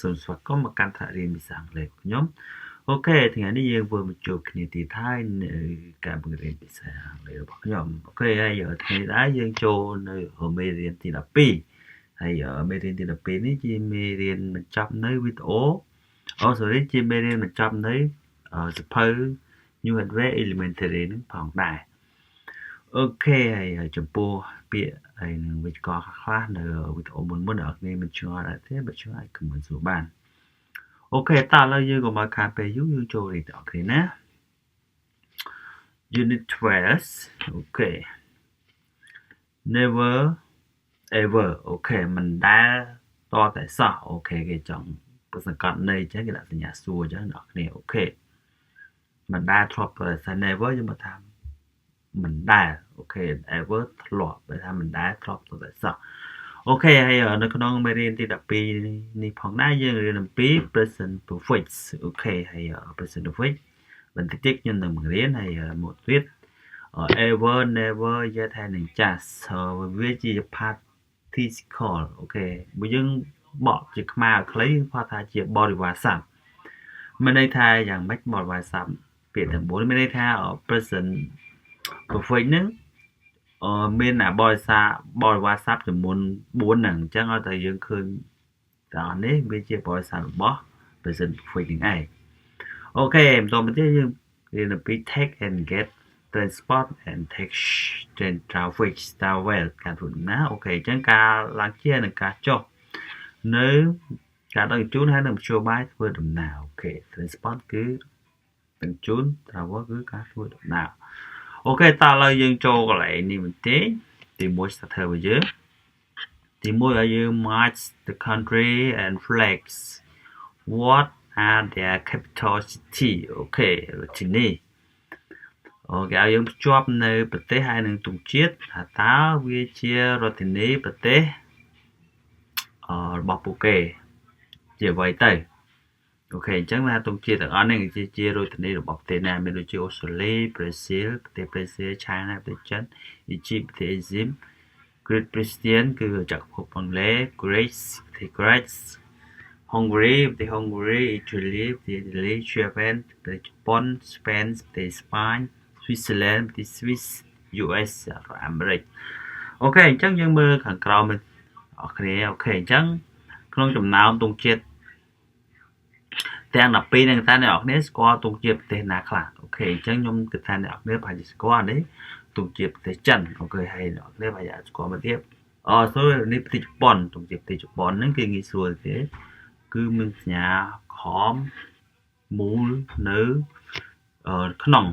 សូមស្វាគមន៍មកកាន់ថ្នាក់រៀនភាសាអង់គ្លេសខ្ញុំអូខេថ្ងៃនេះយើងវិលមកជួបគ្នាទៀតហើយនៅការបង្រៀនភាសាអង់គ្លេសរបស់ខ្ញុំអូខេហើយថ្ងៃនេះយើងចូលនៅមេរៀនទី12ហើយមេរៀនទី12នេះជាមេរៀនបញ្ចប់នៅវីដេអូsorry ជាមេរៀនបញ្ចប់នៅសភៅ New Advanced Elementary នឹងផងដែរអូខេហើយចំពោះពាក្យហើយនឹងវិជ្ជាខ្លះនៅវីដេអូមុនអ្នកនរគ្នាមិនឆ្ងល់អត់ទេបើឆ្ងល់អាច comment សួរបានអូខេតើឥឡូវយើងក៏មកខាងពេលយើងចូលរៀនអ្នកនរគ្នាណា Unit 12អូខេ Never ever អូខេមិនដែលតតែសោះអូខេគេចង់បើសង្កត់ន័យអញ្ចឹងគេដាក់សញ្ញាសួរអញ្ចឹងអ្នកនរគ្នាអូខេមិនដែលធ្លាប់តែ never យើងមកថាមិនដែលអូខេ ever ធ្លាប់បើថាមិនដែលធ្លាប់តែសោះអូខេហើយនៅក្នុងមេរៀនទី12នេះផងដែរយើងរៀនអំពី present perfect អូខេហើយ present perfect បន្តិចទៀតខ្ញុំនឹងបង្រៀនហើយមួយទៀត ever never yet ហើយនឹង just វាជា participle អូខេបើយើងបកជាខ្មែរឲ្យខ្លីយើងគាត់ថាជាបរិវារស័ព្ទមានន័យថាយ៉ាងម៉េចបរិវារស័ព្ទពាក្យទាំង4មានន័យថា present perfect ហ្នឹងមានបរិវារស័ព្ទចំនួន4ហ្នឹងអញ្ចឹងឲ្យតែយើងឃើញទាំងនេះវាជាបរិស័ទរបស់ present perfect នឹងឯងអូខេបន្តមកទៀតយើងរៀនអំពី take and get transport and take traffic travel ការធ្វើដំណើរអូខេអញ្ចឹងការឡើងជានិងការចុះនៅការដឹកជញ្ជូនហើយនិងមធ្យោបាយធ្វើដំណើរអូខេ transport គឺដឹកជញ្ជូន travel គឺការធ្វើដំណើរអូខេតើឥឡូវយើងចូលកន្លែងនេះបន្តិចទី1 starter របស់យើងទី1ឲ្យយើង march the country and flags what are their capital city អូខេទីនេះអូគេឲ្យយើងភ្ជាប់នៅប្រទេសហើយនឹងទង់ជាតិថាតើវាជារដ្ឋធានីប្រទេសរបស់ពួកគេជាអ្វីទៅអូខេអញ្ចឹងថាទង់ជាតិទាំងអស់នេះជារដ្ឋធានីរបស់ប្រទេសណាមានដូចជាអូស្ត្រាលីប្រេស៊ីលប្រទេសប្រេស៊ីលឆាណាប្រទេសចិនអ៊ីជីបប្រទេសអ៊ីស៊ីប Great Britain គឺចក្រភពអង់គ្លេស Greece ប្រទេស Greece Hungary ប្រទេស Hungary Italy ប្រទេស Italy Japan ប្រទេសជប៉ុន Spain ប្រទេសស្ប៉ាញ Switzerland ប្រទេស Swiss US អាមេរិកអូខេអញ្ចឹងយើងមើលខាងក្រោមនេះអរគ្នាអូខេអញ្ចឹងក្នុងចំណោមទង់ជាតិទាំង12ហ្នឹងតើអ្នកនរគ្នាស្គាល់ទង់ជាតិប្រទេសណាខ្លះអូខេអញ្ចឹងខ្ញុំគិតថាអ្នកនរគ្នាប្រហែលជាស្គាល់នេះទង់ជាតិប្រទេសចិនអូខេហើយអ្នកនរគ្នាប្រហែលជាស្គាល់មកទៀតនេះប្រទេសជប៉ុនទង់ជាតិប្រទេសជប៉ុនហ្នឹងគេងាយស្រួលទេគឺមានសញ្ញាខំមូលនៅក្នុង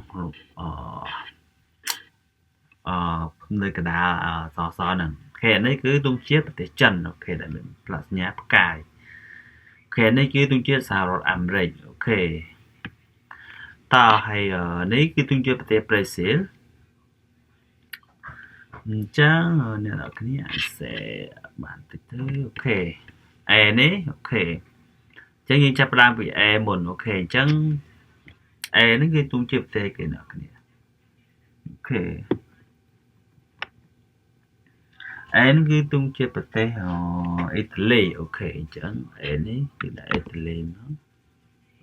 នៅកណ្ដាលសហ្នឹងអូខេនេះគឺទង់ជាតិប្រទេសចិនអូខេដែលមានផ្លាកសញ្ញាផ្កាយអូខេនេះគឺទង់ជាតិសហរដ្ឋអាមេរិកអូខេតើហើយនេះគឺទង់ជាតិប្រទេសប្រេស៊ីលអញ្ចឹងអ្នកនរគ្នាអាចសេបានតិចទៅអូខេ A នេះអូខេអញ្ចឹងយើងចាប់ផ្ដើមពី A មុនអូខេអញ្ចឹង A នេះគឺទង់ជាតិប្រទេសគេអ្នកគ្នាអូខេ A នេះគឺទង់ជាតិប្រទេសអ៊ីតាលីអូខេអញ្ចឹង A នេះគឺដាក់អ៊ីតាលីមក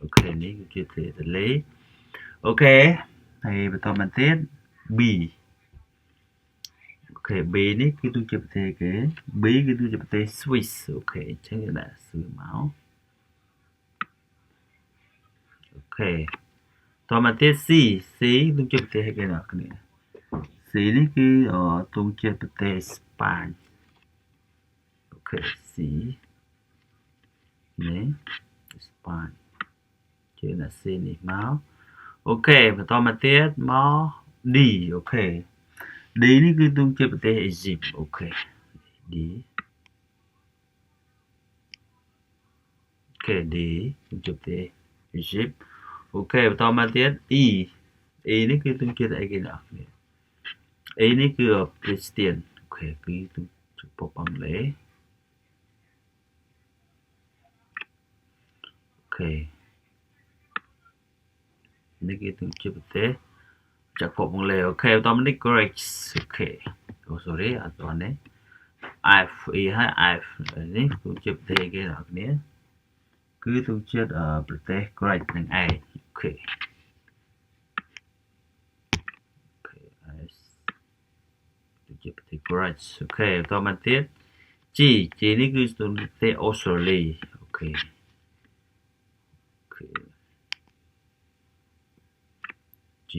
អូខេនេះគឺជាប្រទេសអ៊ីតាលីអូខេហើយបន្តមកទៀត B អូខេ B នេះគឺទង់ជាតិប្រទេសគេ B គឺទង់ជាតិប្រទេស Swiss អូខេអញ្ចឹងយើងដាក់ Swiss មកអូខេតមកទៀត C ទង់ជាតិប្រទេសគេអ្នកគ្នា C នេះគឺទង់ជាតិប្រទេសស្ប៉ាញអូខេ C នេះស្ប៉ាញជឿណា C នេះមកអូខេបន្តមកទៀតមក D អូខេ D នេះគឺទង់ជាតិប្រទេសអេស៊ីបអូខេ D អូខេ D ទង់ជាតិប្រទេសអេស៊ីបអូខេបន្តមកទៀត E នេះគឺទង់ជាតិអីគេអ្នកគ្នា A នេះគឺ Christian អូខេគឺទង់ជាតិពពអង់គ្លេសអូខេនេះគឺទង់ជាតិប្រទេសចក្រភពអង់គ្លេសអូខេបន្តមកនេះ Greece អូខេអូ sorry អត់ទាន់ទេ F ហើយ F នេះទង់ជាតិប្រទេសគេអ្នកគ្នា គឺទង់ជាតិប្រទេស Great នឹងឯង អូខេ S ទង់ជាតិប្រទេស Great អូខេបន្តមកទៀត G នេះគឺទង់ជាតិប្រទេស Australia អូខេ G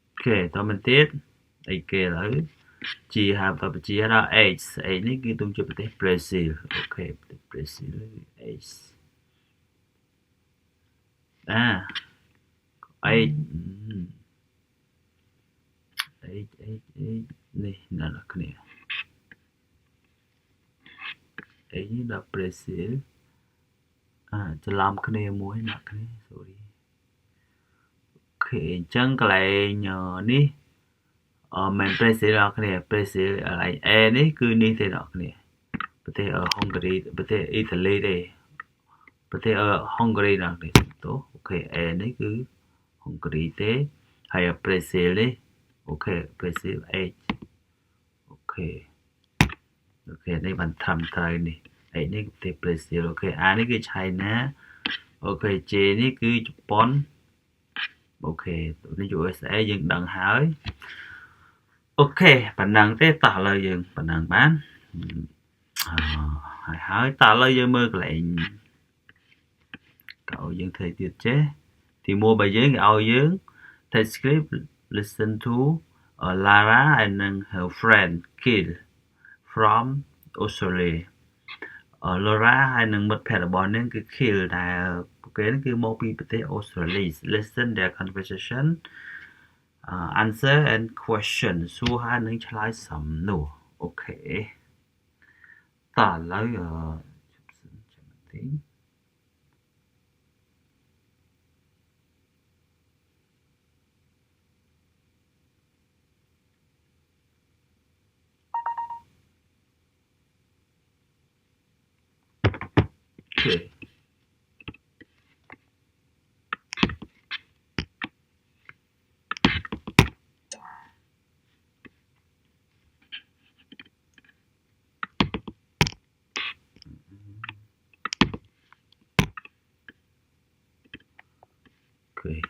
អូខេបន្តមកទៀតអីគេឥឡូវ G ហើយបន្តពី G ដល់ H នេះគឺទង់ជាតិប្រទេស Brazil អូខេប្រទេស Brazil H H នេះដល់គ្នា H នេះដល់ Brazil ច្រឡំគ្នាមួយណាគ្នា sorry អូខេអញ្ចឹងកន្លែងនេះមិន Brazil ដល់គ្នា Brazil កន្លែង A នេះគឺនេះទេដល់គ្នាប្រទេសហុងហ្គារីប្រទេសអ៊ីតាលីទេប្រទេសហុងហ្គារីដល់គ្នាទោះអូខេ A នេះគឺហុងហ្គារីទេហើយ Brazil នេះអូខេ Brazil H អូខេនេះបានត្រឹមត្រូវនេះH នេះប្រទេស Brazil អូខេ A នេះគឺ China អូខេ J នេះគឺជប៉ុនអូខេនេះ USA យើងដឹងហើយអូខេប៉ុណ្ណឹងទេតោះឥឡូវយើងប៉ុណ្ណឹងបានហើយតោះឥឡូវយើងមើលកន្លែងក៏យើងធ្វើទៀតចេះទីមួយបើយើងគេឲ្យយើង text script listen to Lara and her friend Kid from Australia Laura ហើយនឹងមិត្តភ័ក្តិរបស់នាងគឺ Kill ដែលពួកគេគឺមកពីប្រទេស Australia listen their conversation answer and question សួរហើយនឹងឆ្លើយសំណួរអូខេតើឥឡូវចាំតិចOkay. Okay.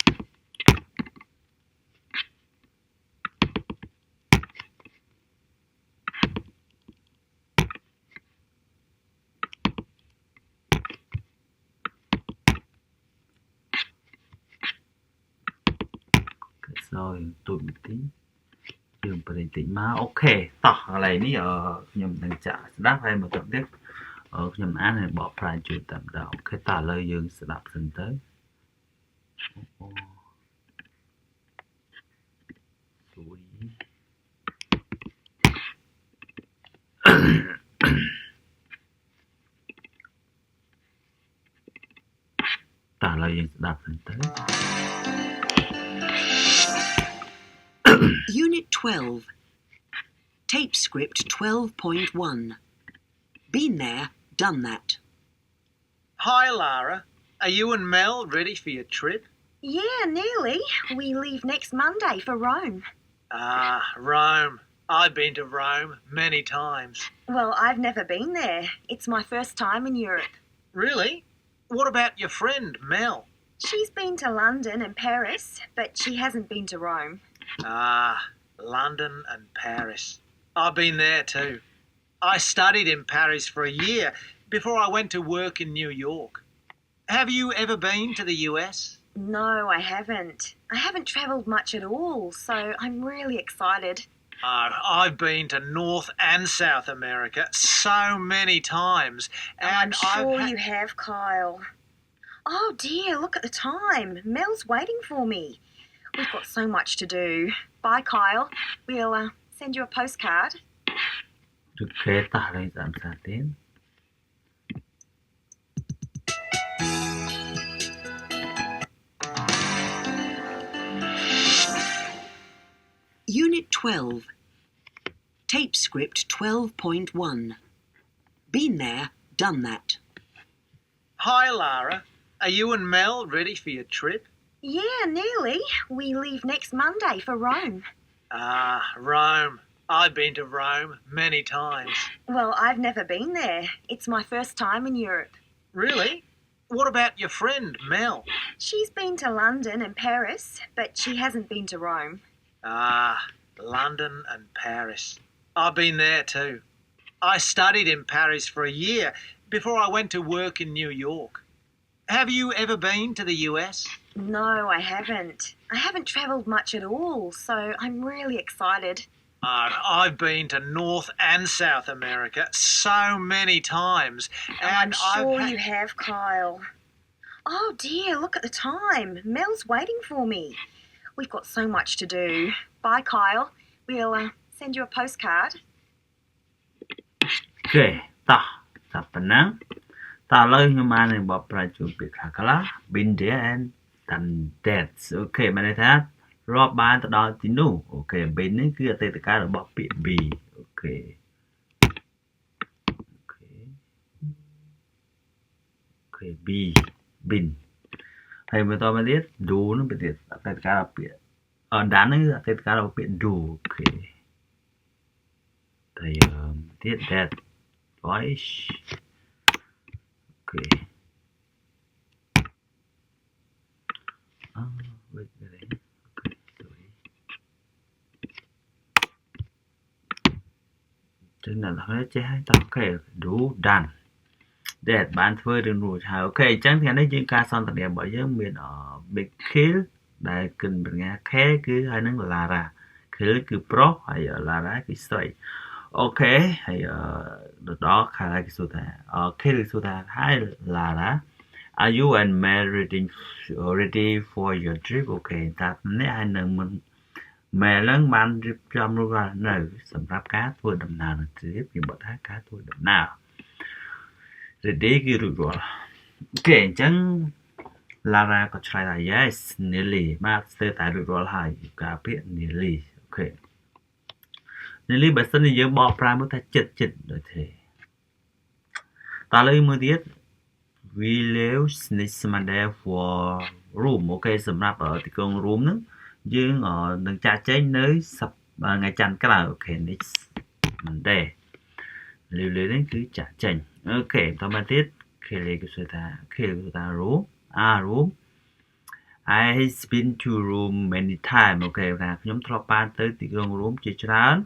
Rồi tụi mình tí dươngប្រេងតិចមកអូខេតោះកន្លែងនេះខ្ញុំនឹងចាក់ស្ដាប់ហើយមកទៀតខ្ញុំអានហើយបកប្រែជួយតែម្ដងអូខេតោះឥឡូវយើងស្ដាប់សិនទៅតោះឥឡូវយើងស្ដាប់សិនទៅ Unit 12 Tape Script 12.1 Been there, done that. Hi, Lara. Are you and Mel ready for your trip? Yeah, nearly. We leave next Monday for Rome. Ah, Rome. I've been to Rome many times. Well, I've never been there. It's my first time in Europe. Really? What about your friend, Mel? She's been to London and Paris, but she hasn't been to Rome. Ah, London and Paris. I've been there too. I studied in Paris for a year before I went to work in New York. Have you ever been to the US? No, I haven't. I haven't travelled much at all, so I'm really excited. Oh, I've been to North and South America so many times. I'm sure you have, Kyle. Oh dear, look at the time. Mel's waiting for me. We've got so much to do. Bye, Kyle. We'll send you a postcard. Okay, tắt lên giảm xa tiếng. Unit 12 Tape Script 12.1 Been there, done that. Hi, Lara. Are you and Mel ready for your trip? Yeah, nearly. We leave next Monday for Rome. Ah, Rome. I've been to Rome many times. Well, I've never been there. It's my first time in Europe. Really? What about your friend, Mel? She's been to London and Paris, but she hasn't been to Rome. Ah, London and Paris. I've been there too. I studied in Paris for a year before I went to work in New York. Have you ever been to the US? No, I haven't. I haven't travelled much at all, so I'm really excited. I've been to North and South America so many times. I'm And sure I've you have, Kyle. Oh dear, look at the time. Mel's waiting for me. We've got so much to do. Bye, Kyle. We'll send you a postcard. អូខេតោះតែប៉ុណ្ណឹងតើឥឡូវខ្ញុំបាននឹងបបប្រាជ្ញពាក្យខ្លះ been there and done that អូខេមានន័យថារាប់បានទៅដល់ទីនោះអូខេ been នេះគឺអតីតកាលរបស់ពាក្យ be អូខេអូខេ be been ហើយបន្តមកទៀត do នឹងទៅទៀតអតីតកាលរបស់ពាក្យdone នេះអតីតកាលរបស់ពាក្យ do អូខេតែទៀត that voice okay wait a minute okay sorry ចឹងដល់ហើយចេះហើយតោះអូខេ do done that បានធ្វើរឿងរួចហើយអូខេអញ្ចឹងថ្ងៃនេះយើងការសន្ទនារបស់យើងមានbig kill ដែលគិនបញ្ញា K គឺហើយនឹង Lara kill គឺប្រុសហើយ Lara គឺស្រីអូខេហើយដល់ខាងគេសួរថាគេសួរថា Hi Lara are you and Mel ready for your trip អូខេតានេះហើយនឹងមិន Mel នឹងបានរៀបចំរួចរាល់នៅសម្រាប់ការធ្វើដំណើរនៅ trip ខ្ញុំบอกថាការធ្វើដំណើរ ready គឺរួចរាល់អូខេអញ្ចឹង Lara ក៏ឆ្លើយថា yes nearly មកស្ទើរតែរួចរាល់ហើយការពាក្យ nearly អូខេNearly បើសិនជាយើងបកប្រើមកថាចិត្តដូចទេតើលើមើលទៀត we live next Monday for room អូខេសម្រាប់ទីក្រុង room ហ្នឹងយើងនឹងចាក់ចែងនៅថ្ងៃច័ន្ទក្រោយអូខេ next Monday live នេះគឺចាក់ចែងអូខេបន្តមកទៀត Kelly គឺថា room room I has been to room many time អូខេថាខ្ញុំធ្លាប់បានទៅទីក្រុង room ជាច្រើន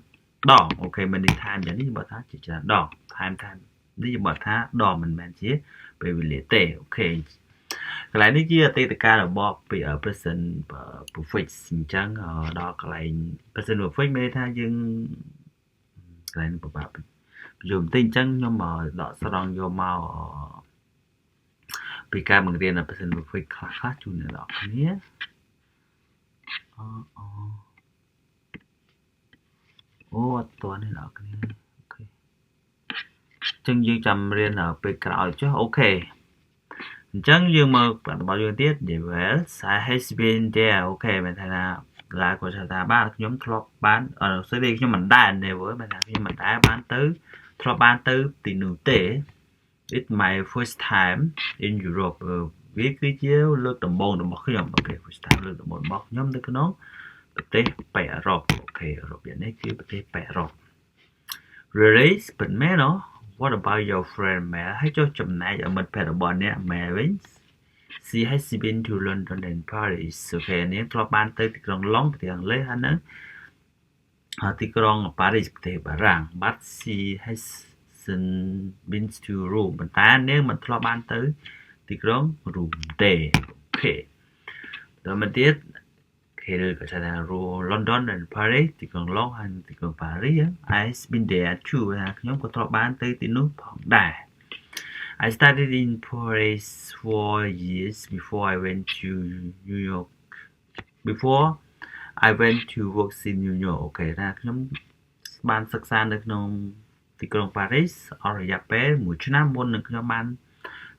ដងអូខេ many time យ៉ាងនេះខ្ញុំบอกថាជាច្រើនដង time នេះខ្ញុំบอกថាដងមិនមែនជាពេលវេលាទេអូខេកន្លែងនេះជាអតីតកាលរបស់ពាក្យ present perfect អញ្ចឹងដល់កន្លែង present perfect មានន័យថាយើងកន្លែងពិបាកយល់បន្តិចអញ្ចឹងខ្ញុំដកស្រង់យកមកពីការបង្រៀន present perfect ខ្លះជូនអ្នកនរគ្នាអូអត់ទាន់ទេអ្នកគ្នាអូខេអញ្ចឹងយើងចាំរៀនពេលក្រោយចុះអូខេអញ្ចឹងយើងមករបស់យើងទៀត well I has been there អូខេមានថាឡាគាត់ថាបាទខ្ញុំធ្លាប់បានស្អីខ្ញុំមិនដែរ never មានថាខ្ញុំមិនដែរបានទៅធ្លាប់បានទៅទីនោះទេ It's my first time in Europe វាគឺជាលើកដំបូងរបស់ខ្ញុំអូខេ first time លើកដំបូងរបស់ខ្ញុំនៅក្នុងប្រទេសប៉ែអឺរ៉ុបអូខេអឺរ៉ុបនេះគឺប្រទេសប៉ែអឺរ៉ុប Really ពិតមែនអូ What about your friend Mel ហើយចុះចំណែកមិត្តភក្តិរបស់អ្នក Mel វិញ She has been to London and Paris អូខេនាងធ្លាប់បានទៅទីក្រុងឡុងប្រទេសអង់គ្លេសហើយនៅទីក្រុងប៉ារីសប្រទេសបារាំង But she has been to Rome ប៉ុន្តែនាងមិនធ្លាប់បានទៅទីក្រុង Rome ទេអូខេដល់មកទៀតគេក៏ថា London and Paris ទីក្រុងឡុងហើយទីក្រុងប៉ារីស I've been there too ខ្ញុំក៏ធ្លាប់បានទៅទីនោះផងដែរ I studied in Paris for years before I went to New York before I went to work in New York អូខេថាខ្ញុំបានសិក្សានៅក្នុងទីក្រុងប៉ារីសអស់រយៈពេល1ឆ្នាំមុននឹងខ្ញុំបាន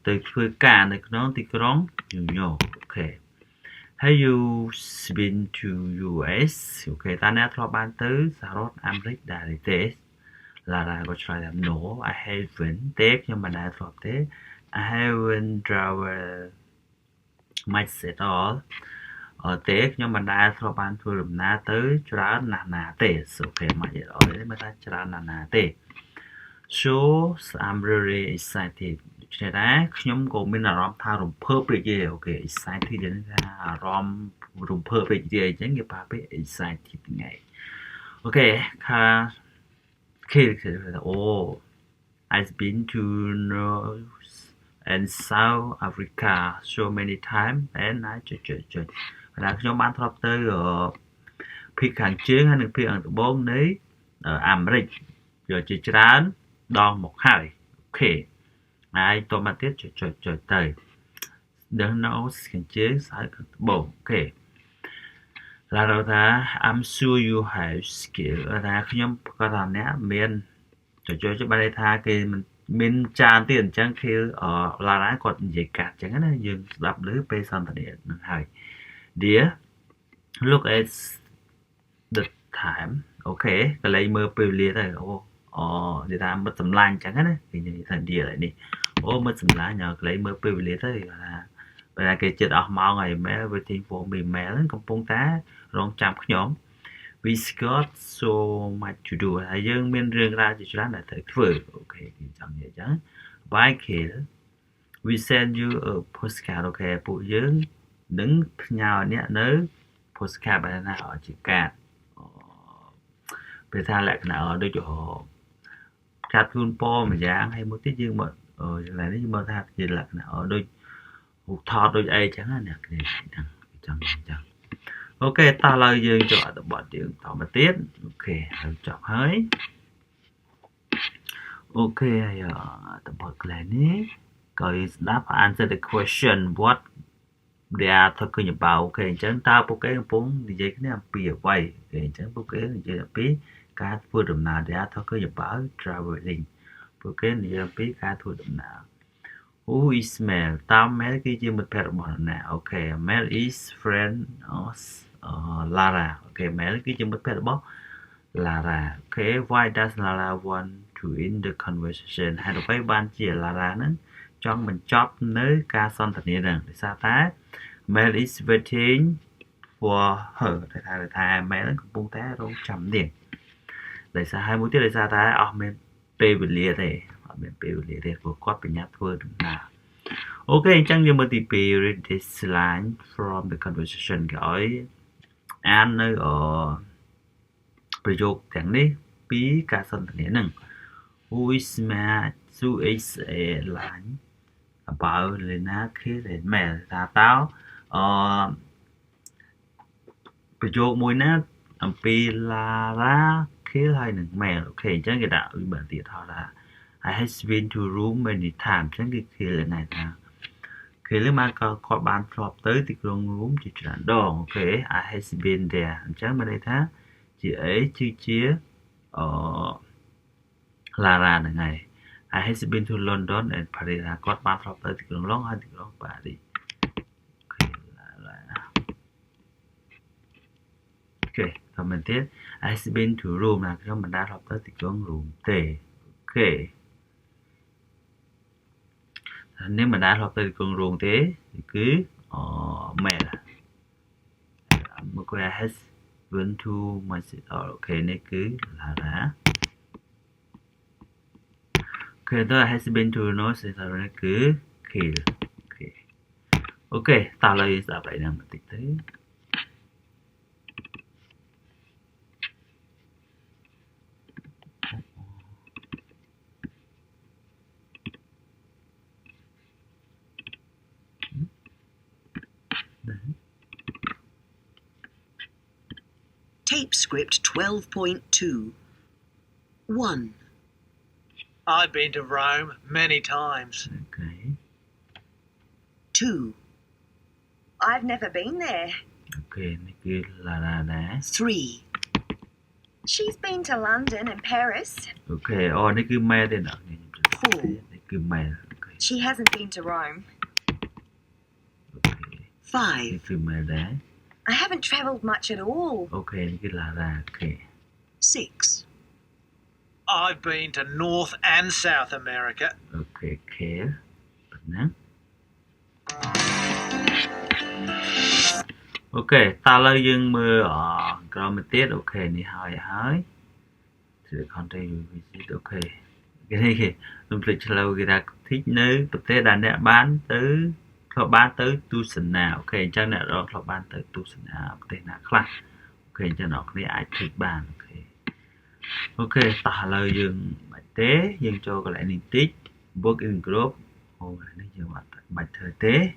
ទៅធ្វើការនៅក្នុងទីក្រុង New York អូខេHave you been to US អូខេតើអ្នកធ្លាប់បានទៅសហរដ្ឋអាមេរិកដែរទេ Lara ក៏ឆ្លើយថា No I haven't ទេខ្ញុំមិនដែរធ្លាប់ទេ I haven't traveled much at all ទេខ្ញុំមិនដែលធ្លាប់បានធ្វើដំណើរទៅច្រើនណាស់ទេអូខេមកនិយាយអត់មិនថាច្រើនណាស់ទេ So I'm really excited ដូច្នេះដែរខ្ញុំក៏មានអារម្មណ៍ថារំភើបរីករាយអូខេ excited នេះថាអារម្មណ៍រំភើបរីករាយអញ្ចឹងគេប្រើពាក្យ excited ថ្ងៃអូខេខាOh I've been to North and South Africa so many times and I ចុចខ្ញុំបានធ្លាប់ទៅភាគខាងជើងហើយនិងភាគខាងត្បូងនៃអាមេរិកយកជាច្រើនដងមកហើយអូខេហើយតមកទៀតចុចទៅដឹងនៅខាងជើងស្អែកខាងត្បូងអូខេឡារថា I'm sure you have skill ថាខ្ញុំក៏ថាអ្នកមានចុចបានន័យថាគេមានចានទៀតអញ្ចឹងគឺឡារ៉ាគាត់និយាយកាត់អញ្ចឹងណាយើងស្ដាប់ឮពេលសន្ទនានឹងហើយ Dear look at the time អូខេកន្លែងមើលពេលវេលាទៅនិយាយថាមិត្តសម្លាញ់អញ្ចឹងណាគេនិយាយថា Dear ឡើយនេះមិត្តសម្លាញ់កន្លែងមើលពេលវេលាទៅថាពេលគេចិត្តអស់ម៉ោងហើយ mail waiting for me mail កំពុងតែរងចាំខ្ញុំ We got so much to do ហើយយើងមានរឿងរ៉ាវជាច្រើនដែលត្រូវធ្វើអូខេគេចង់និយាយអញ្ចឹង By Kill we send you a postcard អូខេពួកយើងនឹងផ្ញើអ្នកនៅ postcard បែរណាជាកាតពេលថាលក្ខណៈដូចកាត់ជូនពណ៌មួយយ៉ាងហើយមួយទៀតយើងមកចំណែកនេះយើងមកថាជាលក្ខណៈដូចរូបថតដូចអីចឹងណាអ្នកគ្នាហ្នឹងចង់អូខេតោះឡើយយើងចូលអត្ថបទយើងតមកទៀតអូខេហើយចប់ហើយអូខេហើយអត្ថបទកន្លែងនេះក៏ស្ដាប់ answer the question what they are talking about អូខេអញ្ចឹងតើពួកគេកំពុងនិយាយគ្នាអំពីអ្វីអូខេអញ្ចឹងពួកគេនិយាយអំពីការធ្វើដំណើរ they are talking about traveling ពួកគេនិយាយអំពីការធ្វើដំណើរ Who is Mel តើ Mel គឺជាមិត្តភក្តិរបស់អ្នកណាអូខេ Mel is friend of Lara អូខេ Mel គឺជាមិត្តភក្តិរបស់ Lara អូខេ Why does Lara want to end the conversation ហើយអ្វីបានជា Lara ហ្នឹងចង់បញ្ចប់នៅការសន្ទនាហ្នឹងដោយសារតែ Mel is waiting for her ថា Mel កំពុងតែរងចាំនាងដោយសារហើយមួយទៀតដោយសារតែអស់មានពេលវេលាទេអត់មានពេលវេលាទេព្រោះគាត់បញ្ញាធ្វើដំណើរអូខេអញ្ចឹងយើងមើលទី2 read this line from the conversation គេឲ្យអាននៅប្រយោគទាំងនេះពីការសន្ទនាហ្នឹង Who is a line about Lena Kill and Mel ថាតើប្រយោគមួយណាអំពី Lara Kill ហើយនិង Mel អូខេអញ្ចឹងគេដាក់វិបាកទៀតថា I has been to room many times អញ្ចឹងគេ Kill ណាថា Kill មកគាត់បានធ្លាប់ទៅទីក្រុង room ជាច្រើនដងអូខេ I has been there អញ្ចឹងមានន័យថាជាអីជាLara ហ្នឹងហើយ I has been to London and Paris គាត់បានធ្លាប់ទៅទីក្រុងឡុងហើយទីក្រុងប៉ារីសអូខេតាមមែនទៀត I has been to Rome ខ្ញុំមិនដែលធ្លាប់ទៅទីក្រុង Rome ទេអូខេនេះមិនដែលធ្លាប់ទៅទីក្រុង Rome ទេគឺMel មក I has been to Manchester អូខេនេះគឺ Lara Creator has been to North Carolina គឺ Kill អូខេតោះឡើយស្ដាប់lạiនឹងបន្តិចទៅTape script 12.2 1. I've been to Rome many times. Okay. 2. I've never been there. Okay,នេះគឺ Lara ដែរ 3. She's been to London and Paris. Okay នេះគឺ Mel ទេអ្នកនេះគឺ Mel Okay. She hasn't been to Rome. Okay. 5. នេះគឺ Mel ដែរ I haven't travelled much at all. Okay នេះគឺ Lara Okay. 6. I've been to North and South America. Okay, Kill ប៉ុណ្ណា ok ta lời dương mưa ở còn tiết ok đi hỏi thì country visit ok cái này thì mình phải chờ lâu người ta thích nơi thực tế là nè bán tới họ bán tới tu sân nào ok cho nè đó họ bán tới tu sân nào tên là khác ok cho nó cái ai thích bàn ok ok ta lời dương bài tế dương cho cái lại niệm tích work in group ok nó dương bài thơ tế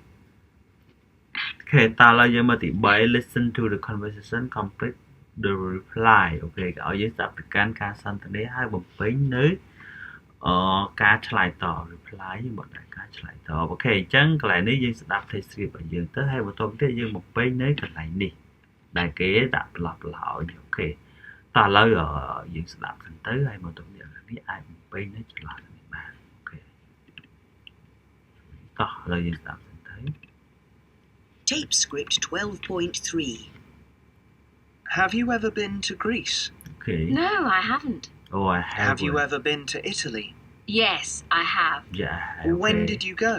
ok ta lời dương mà thì bài listen to the conversation complete the reply ok ở dưới tậpการการสนทนาให้ผมเป็นเนื้อการឆ្លើយតប reply យើងบอกតែការឆ្លើយតបអូខេអញ្ចឹងកន្លែងនេះយើងស្ដាប់ transcript របស់យើងទៅហើយបន្តទៀតយើងបំពេញនៅកន្លែងនេះដែលគេដាក់ប្លុកឲ្យអូខេតោះឥឡូវយើងស្ដាប់ហ្នឹងទៅហើយបន្តទៀតនេះអាចបំពេញនៅចន្លោះនេះបានអូខេតោះឥឡូវយើងស្ដាប់ហ្នឹងទៅ Tape script 12.3. Have you ever been to Greece? អូខេ No, I haven't. oh I Have you ever been to Italy? Yes, I have. yeah When did you go?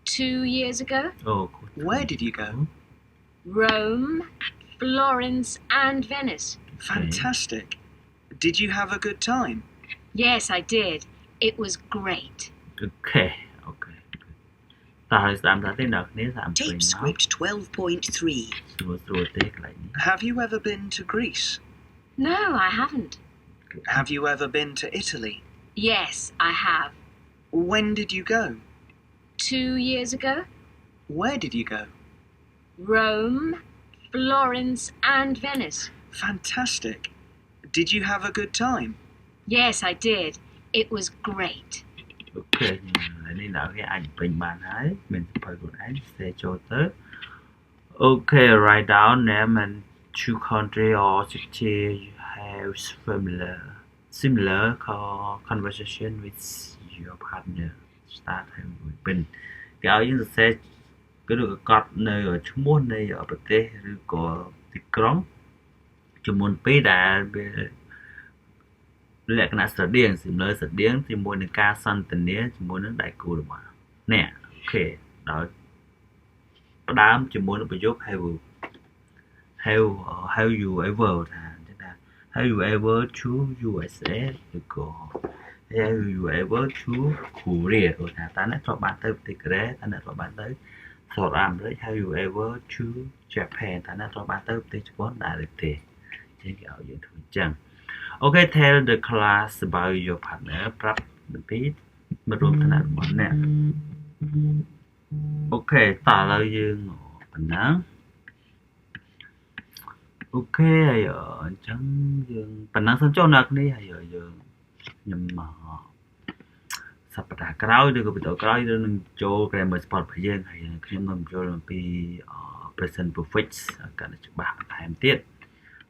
2 years ago. oh Where did you go? Rome, Florence, and Venice. Fantastic. Did you have a good time? Yes, I did. It was great. ok ok តោះស្ដាប់ទៅដល់គ្នាសាមពេញ Tape មក script 12.3. ស្រួលទេកន្លែងនេះ Have you ever been to Greece? No, I haven't. Have you ever been to Italy? Yes, I have. When did you go? 2 years ago. Where did you go? Rome, Florence, and Venice. Fantastic. Did you have a good time? Yes, I did. It was great. okនេះដល់គេអាចពេញបានហើយមានសភៅខ្លួនឯងសេចូលទៅ okay write down name and two country or city you have similar conversation with your partner start ហើយពេញគេឲ្យយើងសរសេរគឺឬក៏កត់នៅឈ្មោះនៃប្រទេសឬក៏ទីក្រុងចំនួន2ដែលលក្ខណៈស្រដៀងsimilarស្រដៀងជាមួយនឹងការសន្ទនាជាមួយនឹងដៃគូរបស់នេះអូខេដោយផ្ដើមជាមួយនឹងប្រយោគ have you ever ថាចឹងថា have you ever to USA ឬក៏ have you ever to Korea ថាតើអ្នកធ្លាប់បានទៅប្រទេសកូរ៉េតើអ្នកធ្លាប់បានទៅសហរដ្ឋអាមេរិក have you ever to Japan តើអ្នកធ្លាប់បានទៅប្រទេសជប៉ុនដែរឬទេចឹងគេឲ្យយើងធ្វើអញ្ចឹងOkay, tell the class about your partner ប្រាប់ពីមិត្តរួមថ្នាក់របស់អ្នកអូខេតើឥឡូវយើងប៉ុណ្ណឹងអូខេហើយអញ្ចឹងយើងប៉ុណ្ណឹងសិនចុះអ្នកគ្នាហើយយើងខ្ញុំសប្តាហ៍ក្រោយឬក៏វីដេអូក្រោយយើងនឹងចូល grammar spot របស់យើងហើយខ្ញុំនឹងចូលអំពី present perfect កាន់តែច្បាស់បន្ថែមទៀត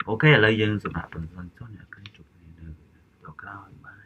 អូខេឥឡូវយើងសម្រាប់ប៉ុណ្ណឹងចុះអ្នកគ្នាជួបគ្នានៅវីដេអូក្រោយបាយ